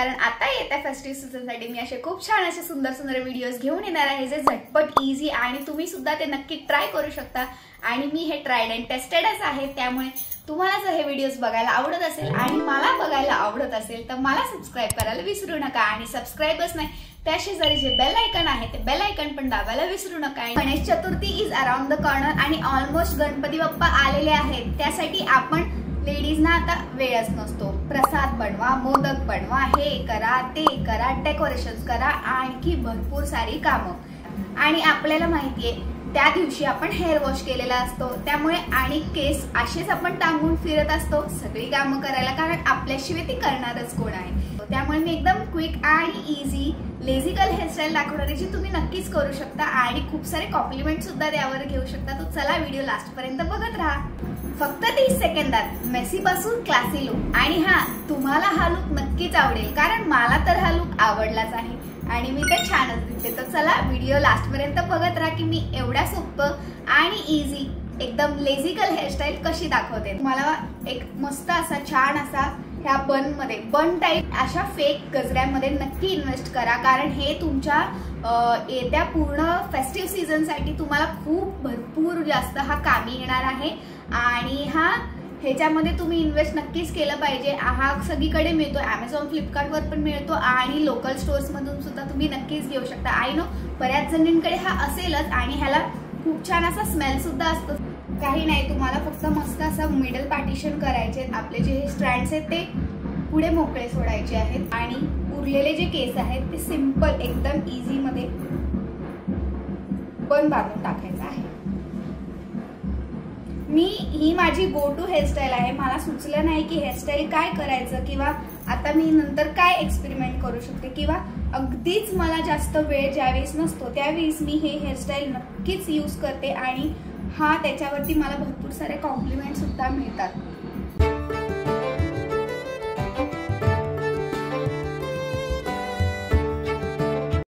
कारण आता येत्या फेस्टिव्ह सीझनसाठी मी असे खूप छान असे सुंदर सुंदर व्हिडिओज घेऊन येणार आहे जे झटपट इझी आणि तुम्ही सुद्धा ते नक्की ट्राय करू शकता। आणि मी हे ट्रायड अँड टेस्टेडच आहे, त्यामुळे तुम्हाला जर हे व्हिडिओज बघायला आवडत असेल आणि मला बघायला आवडत असेल तर मला सबस्क्राइब करायला विसरू नका। आणि सबस्क्राइबच नाही त्या शेजारी जे बेल आयकन आहे ते बेल आयकन पण दाबायला विसरू नका। Ganesh Chaturthi is around the corner आणि ऑलमोस्ट गणपती बाप्पा आलेले आहेत, त्यासाठी आपण लेडीजना आता वेळच नसतो। प्रसाद बनवा, मोदक बनवा, हे करा ते करा, डेकोरेशन करा, आणखी भरपूर सारी कामं। आणि आपल्याला माहितीये त्या दिवशी आपण हेअर वॉश केलेला असतो, त्यामुळे आणि केस असेच आपण टांगून फिरत असतो सगळी कामं करायला, कारण आपल्याशिवाय ती करणारच कोण आहे। त्यामुळे मी एकदम क्विक आणि इझी लेझिकल हेअरस्टाईल दाखवणारी जी तुम्ही नक्कीच करू शकता आणि खूप सारे कॉम्प्लिमेंट सुद्धा त्यावर घेऊ शकता। तो चला व्हिडिओ लास्ट पर्यंत बघत राहा। फक्त 30 सेकंदात मेसी पासून क्लासी लुक। आणि हा तुम्हाला हा लुक नक्कीच आवडेल, कारण मला तर हा लुक आवडलाच आहे आणि मी तर छानच दिसते। तर चला व्हिडिओ लास्ट पर्यंत बघत राहा की मी एवढ्या सोपं आणि इझी एकदम लेझिकल हेअरस्टाईल कशी दाखवते। तुम्हाला एक मस्त असा छान असा ह्या बन टाईप अशा फेक गजऱ्यांमध्ये नक्की इन्व्हेस्ट करा, कारण हे तुमच्या येत्या पूर्ण फेस्टिव्ह सीझन साठी तुम्हाला खूप भरपूर जास्त हा कामी येणार आहे। आणि ह्याच्यामध्ये तुम्ही इन्व्हेस्ट नक्कीच केलं पाहिजे। हा सगळीकडे मिळतो, Amazon फ्लिपकार्टवर पण मिळतो आणि लोकल स्टोर्स मधून सुद्धा तुम्ही नक्कीच घेऊ शकता। आय नो बऱ्याच जणींकडे हा असेलच आणि ह्याला खूप छान असा स्मेल सुद्धा असतो। काही नाही, तुम्हाला फक्त मस्त असं मिडल पार्टिशन करायचे, आपले जे स्ट्रँड्स आहेत ते पुढे मोकळे सोडायचे आहेत आणि उरलेले जे केस आहेत ते सिंपल एकदम इझी मध्ये बन बांधून टाकायचं आहे। ही माझी गो टू हेअरस्टाईल आहे। मला सुचलं नाही की हेअरस्टाईल काय करायचं किंवा आता मी नंतर काय एक्सपेरिमेंट करू शकते, किंवा अगदीच मला जास्त वेळ ज्यावेळेस नसतो त्यावेळेस मी हे हेअरस्टाईल नक्कीच यूज करते आणि त्याच्यावरती मला भरपूर सारे कॉम्प्लिमेंट सुद्धा मिळतात।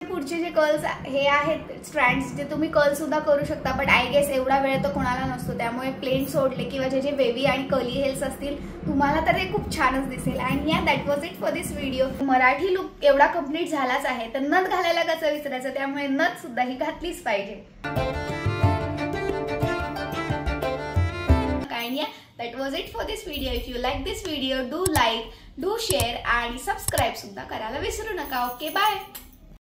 पुढचे जे कर्ल्स हे आहेत स्ट्रँड्स, जे तुम्ही कर्ल सुद्धा करू शकता, बट आय गेस एवढा वेळ तर कोणाला नसतो, त्यामुळे प्लेन सोडले किंवा जे वेवी आणि कर्ली हेल्स असतील तुम्हाला तर हे खूप छानच दिसेल। आणि या that was it for this video. Marathi look एवढा कम्प्लीट झालाच आहे तर नथ घालायला कसं विसरायचं, त्यामुळे नथ सुद्धा ही घातलीच पाहिजे। That was it for this video. If you like this video, do like, do share आणि subscribe सुद्धा करायला विसरू नका। Okay bye.